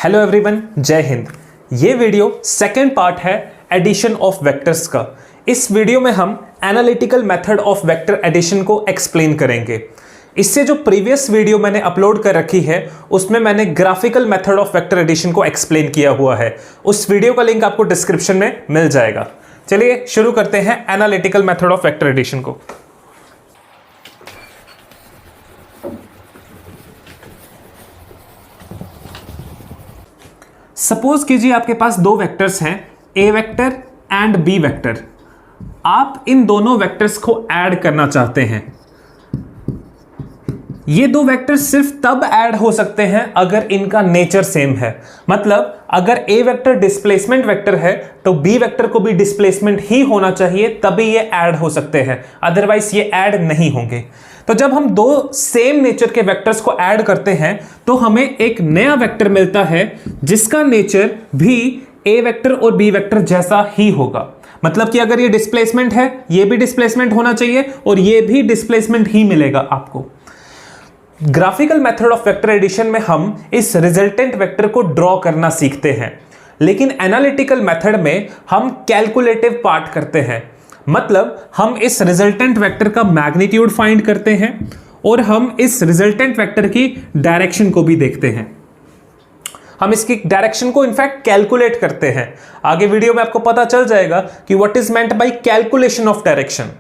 Hello everyone, जय हिंद। ये वीडियो सेकंड पार्ट है एडिशन ऑफ वेक्टर्स का। इस वीडियो में हम analytical method of vector addition को एक्सप्लेन करेंगे। इससे जो प्रीवियस वीडियो मैंने अपलोड कर रखी है उसमें मैंने graphical method of vector addition को एक्सप्लेन किया हुआ है। उस वीडियो का लिंक आपको डिस्क्रिप्शन में मिल जाएगा। चलिए शुरू करते हैं analytical method of vector addition को। सपोज कीजिए आपके पास दो वेक्टर्स हैं, ए वेक्टर एंड बी वेक्टर। आप इन दोनों वेक्टर्स को ऐड करना चाहते हैं। ये दो वेक्टर्स सिर्फ तब ऐड हो सकते हैं अगर इनका नेचर सेम है। मतलब अगर ए वेक्टर डिस्प्लेसमेंट वेक्टर है तो बी वेक्टर को भी डिस्प्लेसमेंट ही होना चाहिए, तभी ये ऐड हो सकते हैं, अदरवाइज ये ऐड नहीं होंगे। तो जब हम दो सेम नेचर के वेक्टर्स को ऐड करते हैं तो हमें एक नया वेक्टर मिलता है जिसका नेचर भी ए वेक्टर और बी वेक्टर जैसा ही होगा। मतलब कि अगर ये डिस्प्लेसमेंट है, ये भी डिस्प्लेसमेंट होना चाहिए और ये भी डिस्प्लेसमेंट ही मिलेगा आपको। Graphical method of vector addition में हम इस रिजल्टेंट वेक्टर को ड्रॉ करना सीखते हैं, लेकिन एनालिटिकल मेथड में हम कैलकुलेटिव पार्ट करते हैं। मतलब हम इस रिजल्टेंट वेक्टर का मैग्नीट्यूड फाइंड करते हैं और हम इस रिजल्टेंट वेक्टर की डायरेक्शन को भी देखते हैं। हम इसकी डायरेक्शन को इनफैक्ट कैलकुलेट करते हैं। आगे वीडियो में आपको पता चल जाएगा कि what is meant by calculation of direction.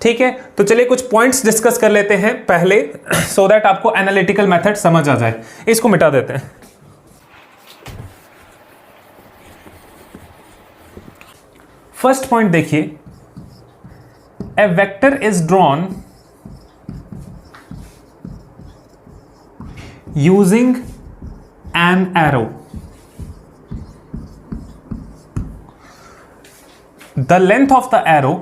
ठीक है, तो चलिए कुछ पॉइंट्स डिस्कस कर लेते हैं पहले, सो दैट आपको एनालिटिकल मेथड समझ आ जाए। इसको मिटा देते हैं। फर्स्ट पॉइंट देखिए, a vector is drawn using an arrow. The length of the arrow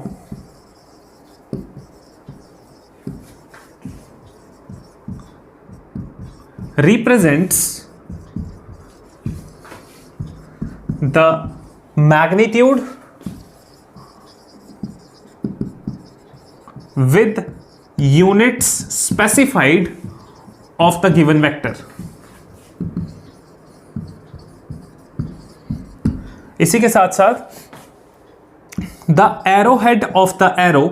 represents the magnitude with units specified of the given vector. इसी के साथ साथ the arrowhead of the arrow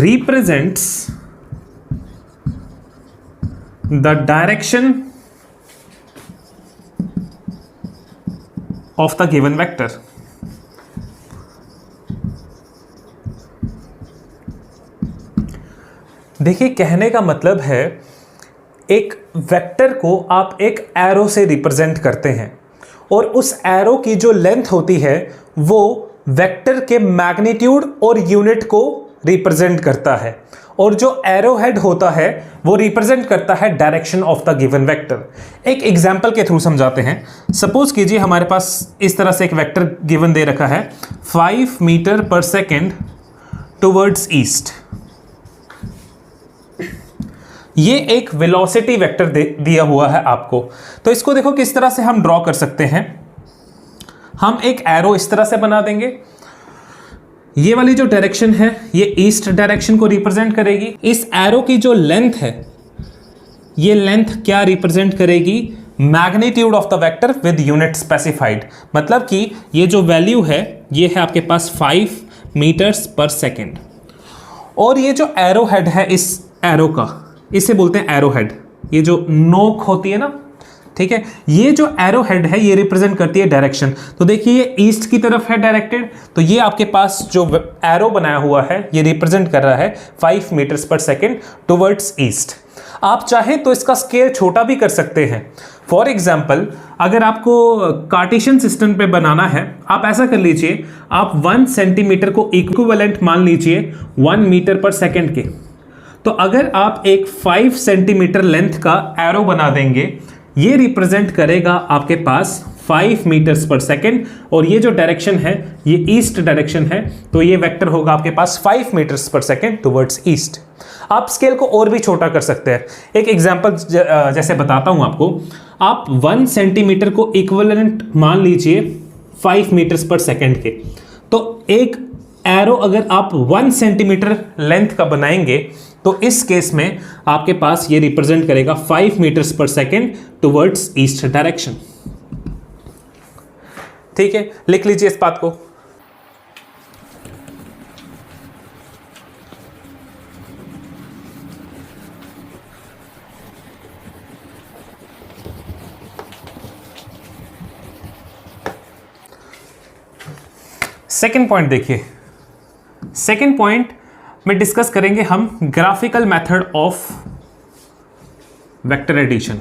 represents the direction of the given vector. देखिए, कहने का मतलब है एक वेक्टर को आप एक एरो से रिप्रेजेंट करते हैं और उस एरो की जो लेंथ होती है वो वेक्टर के मैग्नीट्यूड और यूनिट को रिप्रेजेंट करता है, और जो एरो हेड होता है वो रिप्रेजेंट करता है direction of the given vector. एक एग्जांपल के थ्रू समझाते हैं। सपोज कीजिए हमारे पास इस तरह से एक वेक्टर गिवन दे रखा है 5 मीटर पर सेकेंड टुवर्ड्स ईस्ट। ये एक वेलोसिटी वेक्टर दिया हुआ है आपको। तो इसको देखो किस तरह से हम ड्रॉ कर सकते हैं। हम एक एरो इस तरह से बना देंगे। ये वाली जो डायरेक्शन है ये ईस्ट डायरेक्शन को रिप्रेजेंट करेगी। इस एरो की जो लेंथ है ये लेंथ क्या रिप्रेजेंट करेगी? Magnitude of the vector with unit specified. मतलब कि ये जो वैल्यू है ये है आपके पास 5 मीटर्स पर सेकेंड। और ये जो एरो हेड है इस एरो का, इसे बोलते हैं एरो हेड। ये जो नोक होती है ना, ठीक है, ये जो एरो हेड है ये रिप्रेजेंट करती है डायरेक्शन। तो देखिए ये ईस्ट की तरफ है डायरेक्टेड, तो ये आपके पास जो एरो बनाया हुआ है ये रिप्रेजेंट कर रहा है 5 मीटर्स पर सेकेंड टुवर्ड्स ईस्ट। आप चाहें तो इसका स्केल छोटा भी कर सकते हैं। फॉर एग्जाम्पल, अगर आपको कार्टेशियन सिस्टम पे बनाना है, आप ऐसा कर लीजिए, आप 1 सेंटीमीटर को इक्विवेलेंट मान लीजिए 1 मीटर पर सेकेंड के। तो अगर आप एक 5 सेंटीमीटर लेंथ का एरो बना देंगे, ये रिप्रेजेंट करेगा आपके पास 5 मीटर्स पर सेकेंड, और ये जो डायरेक्शन है ये ईस्ट डायरेक्शन है, तो ये वेक्टर होगा आपके पास 5 मीटर्स पर सेकेंड टुवर्ड्स ईस्ट। आप स्केल को और भी छोटा कर सकते हैं। एक एग्जांपल जैसे बताता हूं आपको। आप 1 सेंटीमीटर को इक्विवेलेंट मान लीजिए 5 मीटर्स पर सेकेंड के। तो एक एरो अगर आप 1 सेंटीमीटर लेंथ का बनाएंगे तो इस केस में आपके पास ये रिप्रेजेंट करेगा 5 मीटर्स पर सेकेंड टुवर्ड्स ईस्ट डायरेक्शन। ठीक है, लिख लीजिए इस बात को। सेकेंड पॉइंट देखिए, सेकेंड पॉइंट में डिस्कस करेंगे हम graphical method of vector addition.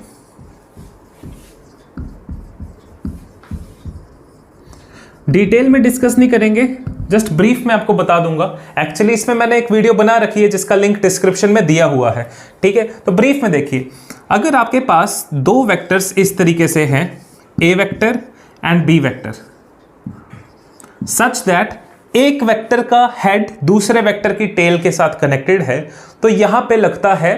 Detail में डिस्कस नहीं करेंगे, जस्ट ब्रीफ में आपको बता दूंगा। एक्चुअली इसमें मैंने एक वीडियो बना रखी है जिसका लिंक डिस्क्रिप्शन में दिया हुआ है। ठीक है, तो ब्रीफ में देखिए, अगर आपके पास दो वेक्टर्स इस तरीके से हैं, ए vector and B vector, such that एक वेक्टर का हेड दूसरे वेक्टर की टेल के साथ कनेक्टेड है, तो यहां पे लगता है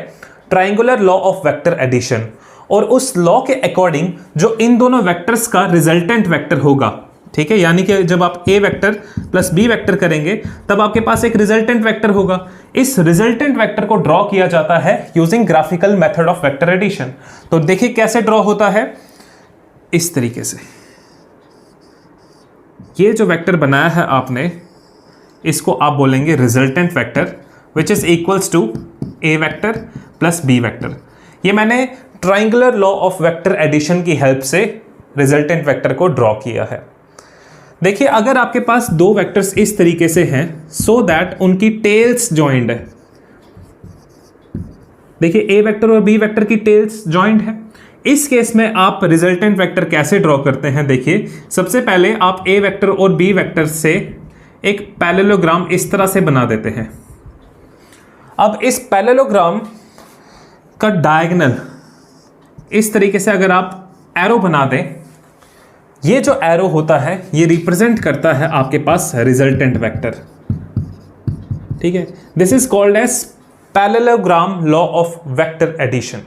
triangular law of vector addition, और उस लॉ के अकॉर्डिंग जो इन दोनों वेक्टर्स का रिजल्टेंट वेक्टर होगा, ठीक है, यानी कि जब आप ए वेक्टर प्लस बी वेक्टर करेंगे तब आपके पास एक रिजल्टेंट वेक्टर होगा। इस रिजल्टेंट वेक्टर को ड्रॉ किया जाता है using graphical method of vector addition. तो देखिए कैसे ड्रॉ होता है, इस तरीके से। ये जो वेक्टर बनाया है आपने, इसको आप बोलेंगे resultant vector, which is equals to A vector plus B vector. ये मैंने triangular law of vector addition की हेल्प से रिजल्टेंट वेक्टर को ड्रॉ किया है। देखिए, अगर आपके पास दो वेक्टर्स इस तरीके से हैं, सो दैट उनकी टेल्स जॉइंड है। देखिए, ए वेक्टर और बी वेक्टर की टेल्स जॉइंड है। इस केस में आप रिजल्टेंट वेक्टर कैसे ड्रॉ करते हैं, देखिए, सबसे पहले आप ए वेक्टर और बी वेक्टर से एक पैरेललोग्राम इस तरह से बना देते हैं। अब इस पैरेललोग्राम का डायगोनल इस तरीके से अगर आप एरो बना दें, ये जो एरो होता है ये रिप्रेजेंट करता है आपके पास रिजल्टेंट वेक्टर। ठीक है, this is called as parallelogram law of vector addition.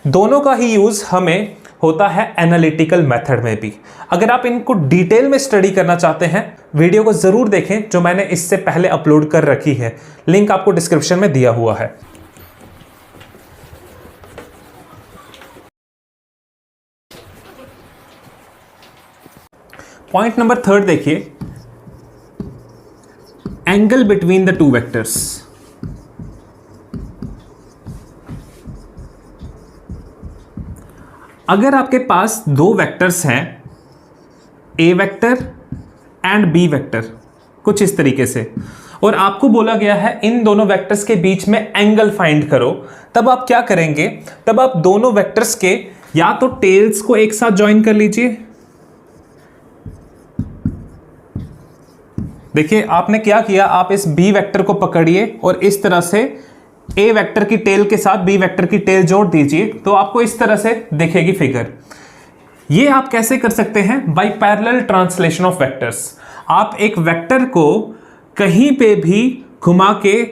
दोनों का ही यूज हमें होता है एनालिटिकल मेथड में भी। अगर आप इनको डिटेल में स्टडी करना चाहते हैं, वीडियो को जरूर देखें जो मैंने इससे पहले अपलोड कर रखी है, लिंक आपको डिस्क्रिप्शन में दिया हुआ है। पॉइंट नंबर थर्ड देखिए, angle between the two vectors. अगर आपके पास दो वेक्टर्स हैं, ए वेक्टर एंड बी वेक्टर, कुछ इस तरीके से, और आपको बोला गया है इन दोनों वेक्टर्स के बीच में एंगल फाइंड करो, तब आप क्या करेंगे, तब आप दोनों वेक्टर्स के या तो टेल्स को एक साथ ज्वाइन कर लीजिए। देखिए, आपने क्या किया, आप इस बी वेक्टर को पकड़िए और इस तरह से ए वेक्टर की टेल के साथ बी वेक्टर की टेल जोड़ दीजिए, तो आपको इस तरह से दिखेगी फिगर। ये आप कैसे कर सकते हैं, by parallel translation of vectors. आप एक वेक्टर को कहीं पे भी घुमा के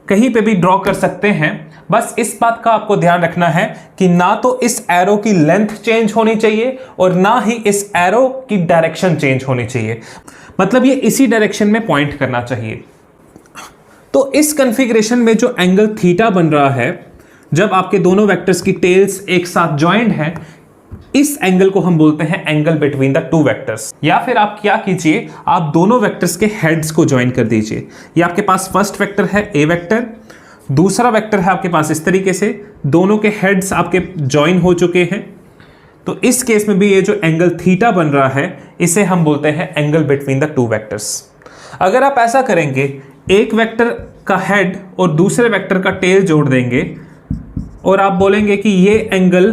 कहीं पे भी ड्रॉ कर सकते हैं। बस इस बात का आपको ध्यान रखना है कि ना तो इस एरो की लेंथ चेंज होनी चाहिए और ना ही इस एरो की डायरेक्शन चेंज होनी चाहिए, मतलब ये इसी डायरेक्शन में पॉइंट करना चाहिए। तो इस कॉन्फ़िगरेशन में जो एंगल थीटा बन रहा है, जब आपके दोनों वेक्टर्स की टेल्स एक साथ ज्वाइंट हैं, इस एंगल को हम बोलते हैं angle between the two vectors. या फिर आप क्या कीजिए, आप दोनों वेक्टर्स के हेड्स को ज्वाइन कर दीजिए। ये आपके पास फर्स्ट वेक्टर है ए वेक्टर, दूसरा वेक्टर है आपके पास इस तरीके से, दोनों के हेड्स आपके ज्वाइन हो चुके हैं। तो इस केस में भी ये जो एंगल थीटा बन रहा है, इसे हम बोलते हैं angle between the two vectors. अगर आप ऐसा करेंगे, एक वेक्टर का हेड और दूसरे वेक्टर का टेल जोड़ देंगे और आप बोलेंगे कि ये angle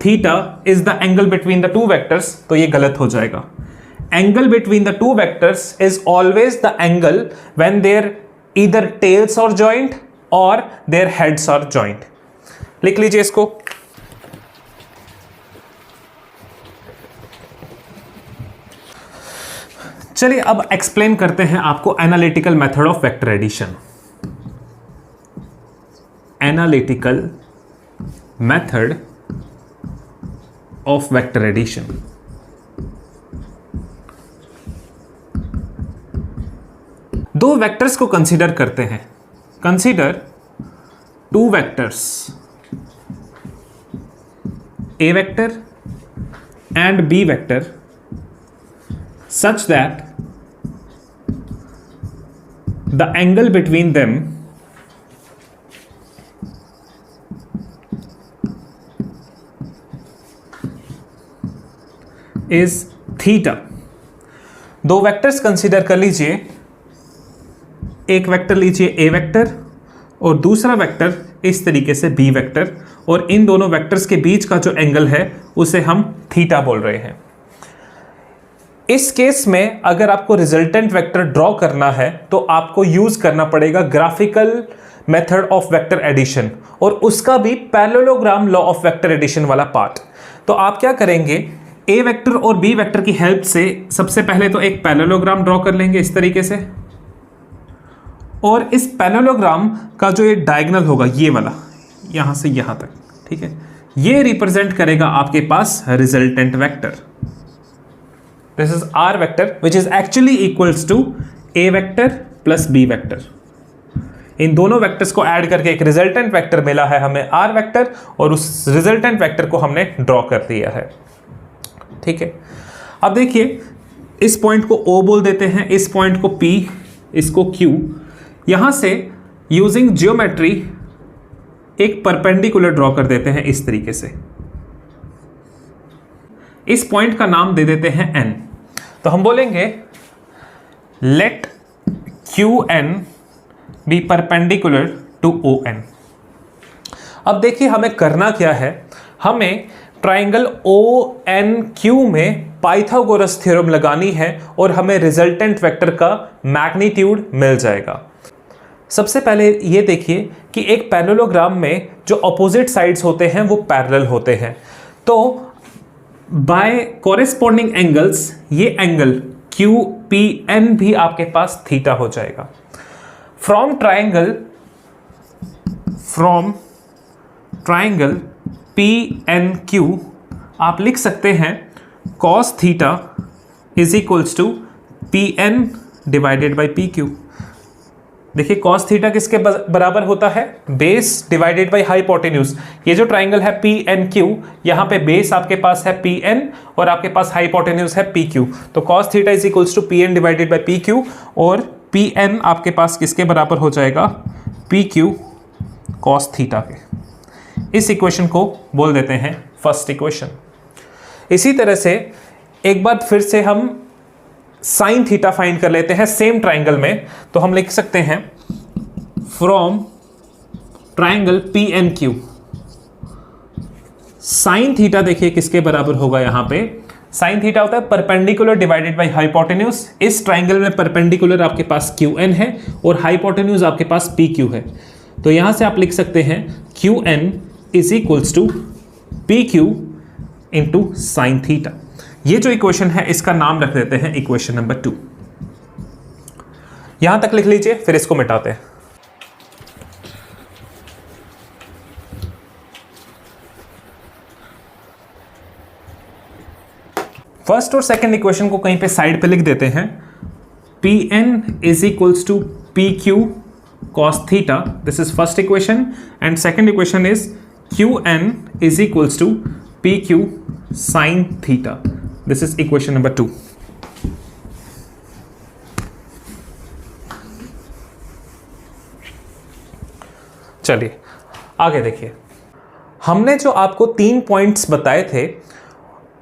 theta is the angle between the two vectors, तो ये गलत हो जाएगा। Angle between the two vectors is always the angle when their either tails are joint और देयर हेड्स आर जॉइंट। लिख लीजिए इसको। चलिए अब एक्सप्लेन करते हैं आपको analytical method of vector addition. Analytical method of vector addition. दो वेक्टर्स को कंसीडर करते हैं। Consider two vectors, A vector and B vector, such that the angle between them is theta। दो वेक्टर्स कंसीडर कर लीजिए, एक वेक्टर लीजिए A vector और दूसरा वेक्टर इस तरीके से B वेक्टर, और इन दोनों वेक्टर्स के बीच का जो एंगल है उसे हम थीटा बोल रहे हैं। इस केस में अगर आपको रिजल्टेंट वेक्टर ड्रॉ करना है तो आपको यूज करना पड़ेगा graphical method of vector addition, और उसका भी parallelogram law of vector addition वाला पार्ट। तो आप क्या करेंगे, ए वेक्टर और बी वेक्टर की हेल्प से सबसे पहले तो एक पैरेललोग्राम ड्रॉ कर लेंगे इस तरीके से, और इस पैरेललोग्राम का जो ये डायगोनल होगा ये वाला यहां से यहां तक, ठीक है, ये रिप्रेजेंट करेगा आपके पास resultant vector. This is r vector which is actually equals to A vector plus B vector. इन दोनों वेक्टर्स को ऐड करके एक रिजल्टेंट वेक्टर मिला है हमें आर वेक्टर, और उस रिजल्टेंट वेक्टर को हमने ड्रॉ कर दिया है। ठीक है, अब देखिए इस पॉइंट को O बोल देते हैं, इस पॉइंट को P, इसको Q। यहां से यूजिंग जियोमेट्री एक परपेंडिकुलर ड्रॉ कर देते हैं इस तरीके से। इस पॉइंट का नाम दे देते हैं N। तो हम बोलेंगे let QN be perpendicular to ON। अब देखिए हमें करना क्या है, हमें ट्राइंगल ONQ में पाइथागोरस थ्योरम लगानी है और हमें रिजल्टेंट वेक्टर का मैग्नीट्यूड मिल जाएगा। सबसे पहले ये देखिए कि एक पैरेललोग्राम में जो अपोजिट साइड्स होते हैं वो पैरेलल होते हैं, तो बाय कॉरेस्पॉन्डिंग एंगल्स ये एंगल QPN भी आपके पास थीटा हो जाएगा। फ्रॉम ट्राइंगल PNQ आप लिख सकते हैं cos theta is equals to PN divided by PQ। देखिए cos थीटा किसके बराबर होता है, बेस डिवाइडेड बाई हाइपोटेन्यूज। ये जो ट्राइंगल है PNQ, यहाँ पे बेस आपके पास है PN और आपके पास हाइपोटेन्यूज है PQ, तो cos theta is equals to PN divided by PQ, और PN आपके पास किसके बराबर हो जाएगा, PQ cos थीटा के। इस इक्वेशन को बोल देते हैं फर्स्ट इक्वेशन। इसी तरह से एक बार फिर से हम साइन थीटा फाइंड कर लेते हैं सेम ट्राइंगल में, तो हम लिख सकते हैं from triangle PNQ sine theta, देखिए किसके बराबर होगा, यहां पे साइन थीटा होता है परपेंडिकुलर डिवाइडेड बाय हाइपोटेन्यूज। इस ट्राइंगल में परपेंडिकुलर आपके पास QN है और हाइपोटेन्यूज आपके पास PQ है, तो यहां से आप लिख सकते हैं QN is equals to PQ into sine theta. ये जो इक्वेशन है इसका नाम रख देते हैं इक्वेशन नंबर 2। यहां तक लिख लीजिए, फिर इसको मिटाते हैं। फर्स्ट और सेकंड इक्वेशन को कहीं पे साइड पे लिख देते हैं। PN is equals to PQ cos theta, this is first equation, and second equation is QN is equals to PQ sin theta, this is equation number 2। चलिए आगे देखिए, हमने जो आपको 3 पॉइंट्स बताए थे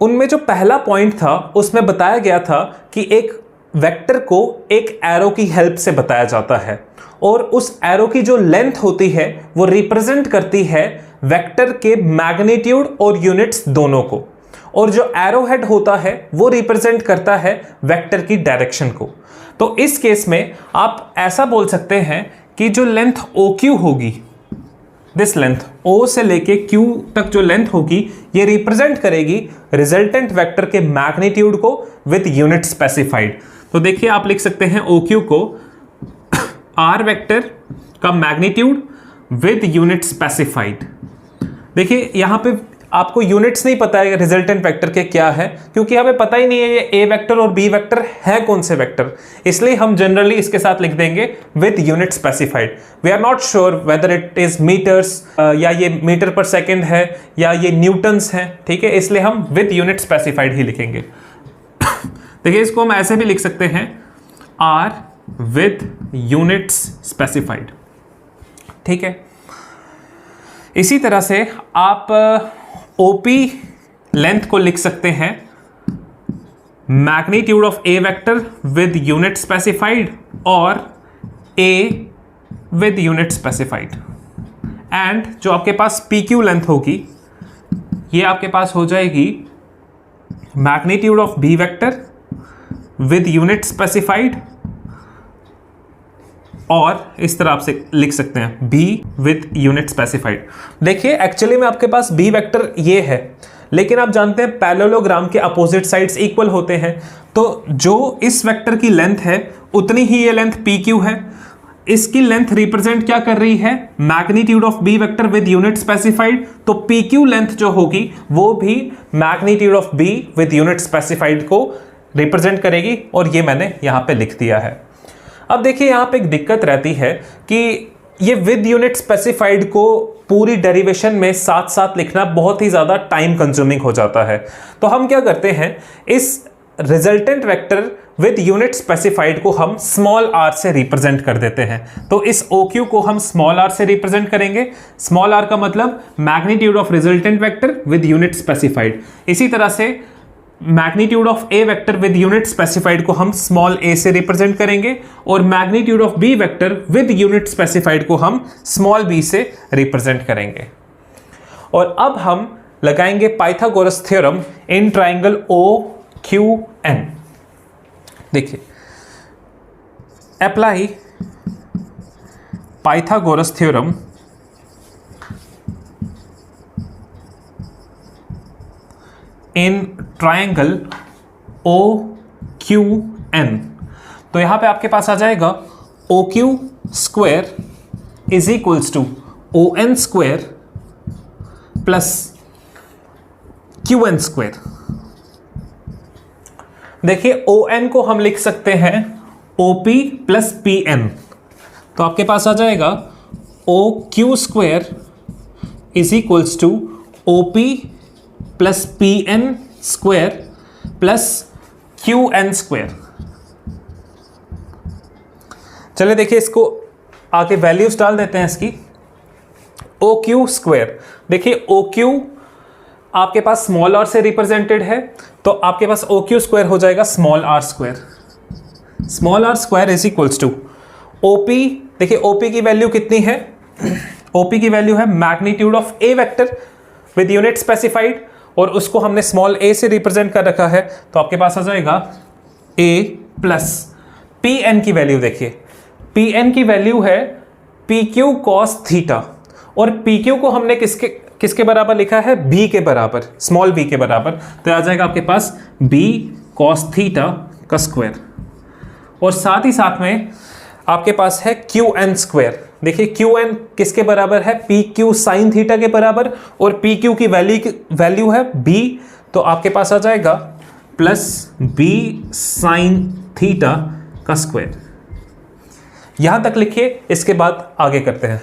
उनमें जो पहला पॉइंट था उसमें बताया गया था कि एक वेक्टर को एक एरो की हेल्प से बताया जाता है, और उस एरो की जो लेंथ होती है वो रिप्रेजेंट करती है वेक्टर के मैग्नीट्यूड और यूनिट्स दोनों को, और जो एरो हेड होता है वो रिप्रेजेंट करता है वेक्टर की डायरेक्शन को। तो इस केस में आप ऐसा बोल सकते हैं कि जो लेंथ OQ होगी, दिस लेंथ O से लेके Q तक जो लेंथ होगी ये रिप्रेजेंट करेगी रिजल्टेंट वेक्टर के मैग्नीट्यूड को विद यूनिट स्पेसिफाइड। तो देखिए आप लिख सकते हैं OQ को R वेक्टर का मैग्नीट्यूड विद यूनिट स्पेसिफाइड। देखिए यहां पे आपको यूनिट्स नहीं पता है रिजल्टेंट वेक्टर के क्या है, क्योंकि हमें पता ही नहीं है ये ए वेक्टर और बी वेक्टर है कौन से वेक्टर, इसलिए हम जनरली इसके साथ लिख देंगे with unit specified. We are not sure whether it is meters या ये मीटर पर सेकेंड है या ये न्यूटन्स है, ठीक है, इसलिए हम विद यूनिट स्पेसिफाइड ही लिखेंगे। देखिए इसको हम ऐसे भी लिख सकते हैं, आर विद यूनिट्स स्पेसिफाइड, ठीक है। इसी तरह से आप ओपी लेंथ को लिख सकते हैं magnitude of a vector with unit specified और a with unit specified. And जो आपके पास पी क्यू लेंथ होगी ये आपके पास हो जाएगी magnitude of B vector with unit specified, और इस तरह आप से लिख सकते हैं b विद यूनिट स्पेसिफाइड। देखिए एक्चुअली में आपके पास b वेक्टर ये है, लेकिन आप जानते हैं पैरेललोग्राम के अपोजिट साइड्स इक्वल होते हैं, तो जो इस वेक्टर की लेंथ है उतनी ही ये लेंथ PQ है। इसकी लेंथ रिप्रेजेंट क्या कर रही है, magnitude of b vector with unit specified, तो PQ लेंथ जो होगी वो भी magnitude of b with unit specified को रिप्रेजेंट करेगी, और ये मैंने यहां पे लिख दिया है। अब देखिए यहाँ पे एक दिक्कत रहती है कि ये विद यूनिट स्पेसिफाइड को पूरी डेरिवेशन में साथ साथ लिखना बहुत ही ज़्यादा टाइम कंज्यूमिंग हो जाता है, तो हम क्या करते हैं, इस resultant vector with unit specified को हम स्मॉल r से रिप्रेजेंट कर देते हैं। तो इस OQ को हम स्मॉल r से रिप्रेजेंट करेंगे, स्मॉल r का मतलब magnitude of resultant vector with unit specified. इसी तरह से magnitude of a vector with unit specified को हम स्मॉल a से रिप्रेजेंट करेंगे, और magnitude of B vector with unit specified को हम स्मॉल b से रिप्रेजेंट करेंगे। और अब हम लगाएंगे Pythagoras theorem in triangle OQN। देखिए apply Pythagoras theorem in triangle OQN। तो यहां पे आपके पास आ जाएगा OQ square is equals to ON square plus QN square. देखिए ON को हम लिख सकते हैं OP प्लस PN, तो आपके पास आ जाएगा OQ square is equals to OP plus PN square plus QN square. चलिए देखिए इसको आगे वैल्यूज डाल देते हैं इसकी। OQ स्क्वायर, देखिए OQ आपके पास स्मॉल r से रिप्रेजेंटेड है, तो आपके पास OQ स्क्वायर हो जाएगा small r square. Small r square is equals to OP। देखिए OP की वैल्यू कितनी है, OP की वैल्यू है magnitude of a vector with unit specified, और उसको हमने स्मॉल a से रिप्रेजेंट कर रखा है, तो आपके पास आ जाएगा a प्लस PN की वैल्यू। देखिए PN की वैल्यू है PQ cos थीटा, और PQ को हमने किसके बराबर लिखा है, b के बराबर, स्मॉल b के बराबर, तो आ जाएगा आपके पास b cos थीटा का स्क्वायर, और साथ ही साथ में आपके पास है QN स्क्वायर। देखिए QN किसके बराबर है, PQ साइन थीटा के बराबर, और PQ की वैल्यू है b, तो आपके पास आ जाएगा प्लस b साइन थीटा का स्क्वायर। यहां तक लिखिए, इसके बाद आगे करते हैं।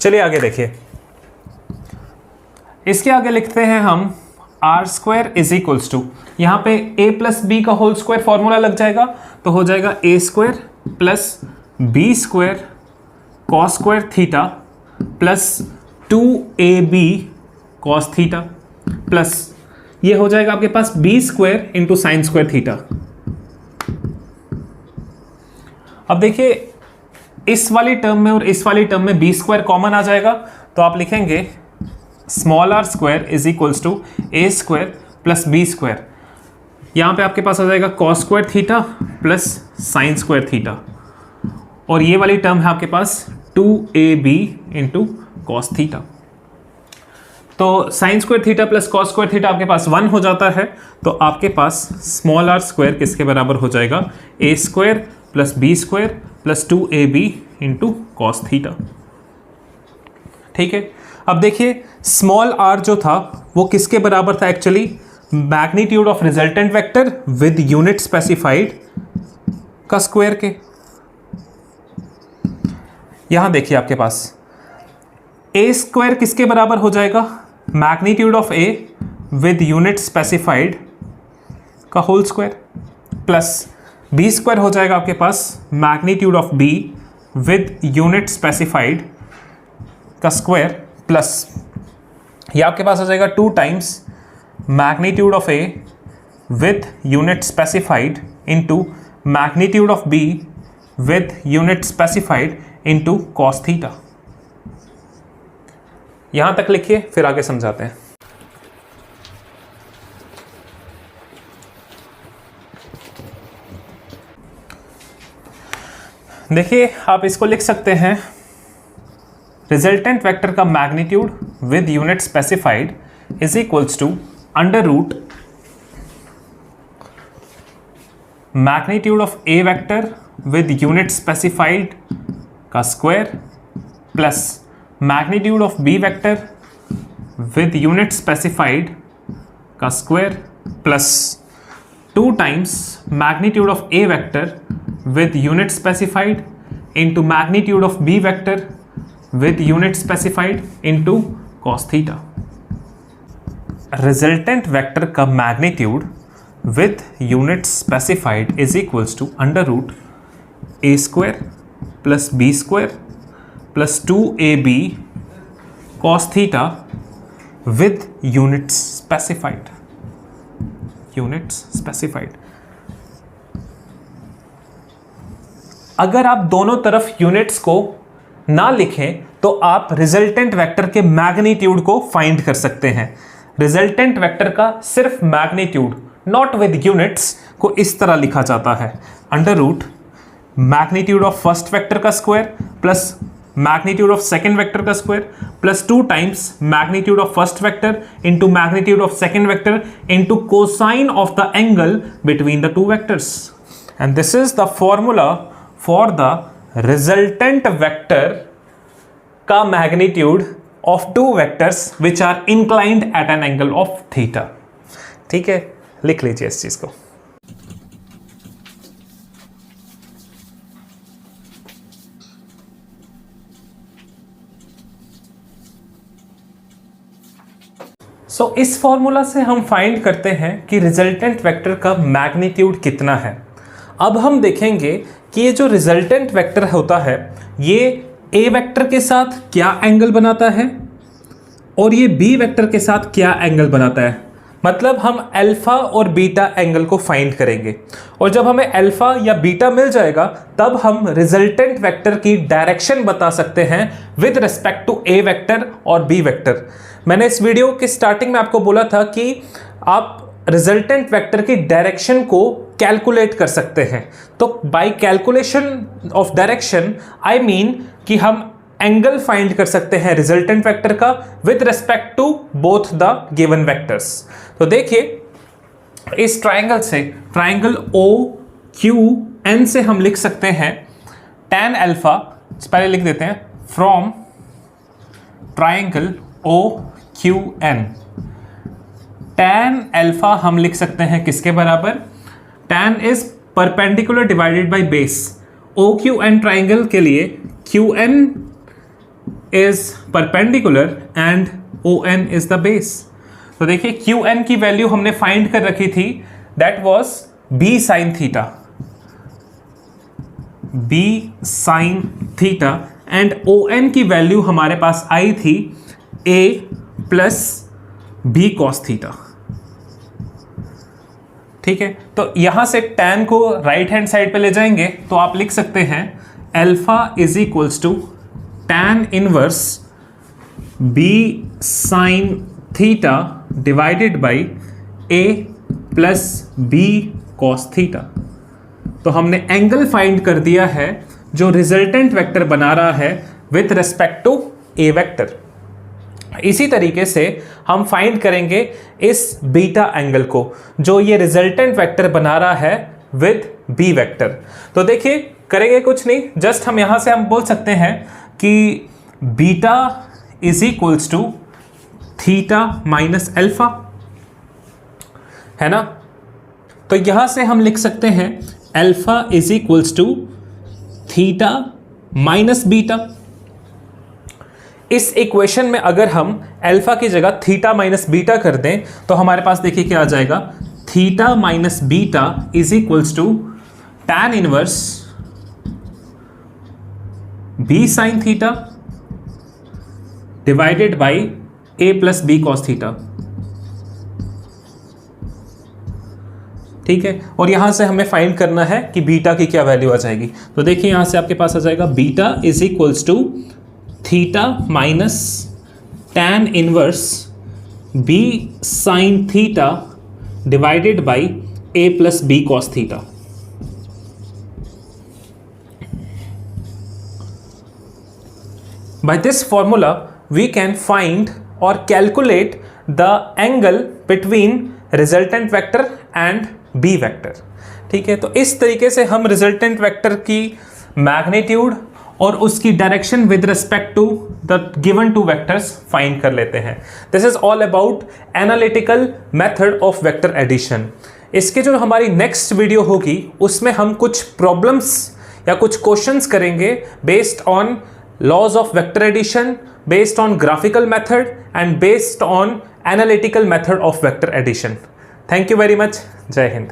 चलिए आगे देखिए, इसके आगे लिखते हैं हम r square is equals to, यहां पे a प्लस बी का होल स्क्वायर फॉर्मूला लग जाएगा, तो हो जाएगा a square plus b square cos square theta plus 2ab cos theta, plus ये हो जाएगा आपके पास b square into sine square theta. अब देखिए इस वाली टर्म में और इस वाली टर्म में बी स्क्वायर कॉमन आ जाएगा, तो आप लिखेंगे small r square is equals to a square plus b square. यहाँ पे आपके पास आ जाएगा cos square theta plus sine square theta, और ये वाली टर्म है आपके पास 2ab इंटू कॉस थीटा। तो sine square theta plus cos square theta आपके पास 1 हो जाता है। तो आपके पास स्मॉल आर स्क्वायर किसके बराबर हो जाएगा, a square plus b square plus 2ab into cos theta. ठीक है, अब देखिए स्मॉल आर जो था वो किसके बराबर था actually, magnitude of resultant vector with unit specified का स्क्वायर के। यहां देखिए आपके पास ए स्क्वायर किसके बराबर हो जाएगा, magnitude of a with unit specified का whole square, plus b square हो जाएगा आपके पास magnitude of b with unit specified का स्क्वायर, प्लस ये आपके पास हो जाएगा 2 times magnitude of a with unit specified into magnitude of b with unit specified into cos theta. यहां तक लिखिए, फिर आगे समझाते हैं। देखिए आप इसको लिख सकते हैं, रिजल्टेंट वेक्टर का magnitude with unit specified is equals to under root magnitude of a vector with unit specified का square plus magnitude of B vector with unit specified का square plus 2 times magnitude of a vector with unit specified into magnitude of b vector with unit specified into cos theta। resultant vector का magnitude with unit specified is equals to under root a square plus b square plus 2ab cos theta with units specified। अगर आप दोनों तरफ units को ना लिखें तो आप रिजल्टेंट वेक्टर के मैग्नीट्यूड को फाइंड कर सकते हैं। रिजल्टेंट वेक्टर का सिर्फ मैग्नीट्यूड नॉट विद यूनिट्स को इस तरह लिखा जाता है, under root magnitude of first vector का square plus magnitude of second vector का square plus 2 times magnitude of first vector into magnitude of second vector into cosine of the angle between the 2 vectors. And this is the formula for the resultant vector का magnitude of 2 vectors which are inclined at an angle of theta। ठीक है, लिख लीजिए इस चीज को। इस formula से हम फाइंड करते हैं कि रिजल्टेंट वेक्टर का मैग्नीट्यूड कितना है। अब हम देखेंगे कि ये जो रिजल्टेंट वेक्टर होता है ये ए वेक्टर के साथ क्या एंगल बनाता है और ये बी वेक्टर के साथ क्या एंगल बनाता है। मतलब हम अल्फा और बीटा एंगल को फाइंड करेंगे और जब हमें अल्फा या बीटा मिल जाएगा तब हम रिजल्टेंट वेक्टर की डायरेक्शन बता सकते हैं with respect to A vector और बी वेक्टर। मैंने इस वीडियो के स्टार्टिंग में आपको बोला था कि आप रिजल्टेंट वेक्टर की डायरेक्शन को कैलकुलेट कर सकते हैं। तो by calculation of direction I mean कि हम एंगल फाइंड कर सकते हैं रिजल्टेंट वेक्टर का with respect to both the given vectors. तो देखिए इस ट्राइंगल से, ट्राइंगल OQN से हम लिख सकते हैं tan अल्फा, पहले लिख देते हैं from triangle OQN tan alpha हम लिख सकते हैं किसके बराबर, tan is perpendicular divided by base. OQN triangle के लिए QN is perpendicular and ON is the base. तो देखिए QN की वैल्यू हमने फाइंड कर रखी थी, that was B sin theta, B sin theta and ON की वैल्यू हमारे पास आई थी A plus B cos theta. ठीक है, तो यहां से tan को राइट हैंड साइड पे ले जाएंगे तो आप लिख सकते हैं alpha is equals to tan inverse B sin theta divided by A plus B cos theta. तो हमने एंगल फाइंड कर दिया है जो रिजल्टेंट वेक्टर बना रहा है with respect to A vector. इसी तरीके से हम फाइंड करेंगे इस बीटा एंगल को जो ये रिजल्टेंट वेक्टर बना रहा है विद बी वेक्टर। तो देखिए करेंगे कुछ नहीं, जस्ट हम यहां से हम बोल सकते हैं कि beta is equals to theta minus alpha, है ना। तो यहां से हम लिख सकते हैं alpha is equals to theta minus beta. इस इक्वेशन में अगर हम अल्फा की जगह थीटा माइनस बीटा कर दें तो हमारे पास देखिए क्या आ जाएगा, theta minus beta is equals to tan inverse b sine theta divided by a plus b cos theta. ठीक है, और यहां से हमें फाइंड करना है कि बीटा की क्या वैल्यू आ जाएगी। तो देखिए यहां से आपके पास आ जाएगा beta is equals to theta minus tan inverse b sine theta divided by a plus b cos theta. By this formula we can find or calculate the angle between resultant vector and b vector। ठीक है, तो इस तरीके से हम resultant vector की magnitude और उसकी direction with respect to the given two vectors find कर लेते हैं। This is all about analytical method of vector addition. इसके जो हमारी नेक्स्ट वीडियो होगी उसमें हम कुछ प्रॉब्लम्स या कुछ क्वेश्चंस करेंगे based on laws of vector addition, based on graphical method and based on analytical method of vector addition. Thank you very much. Jai Hind.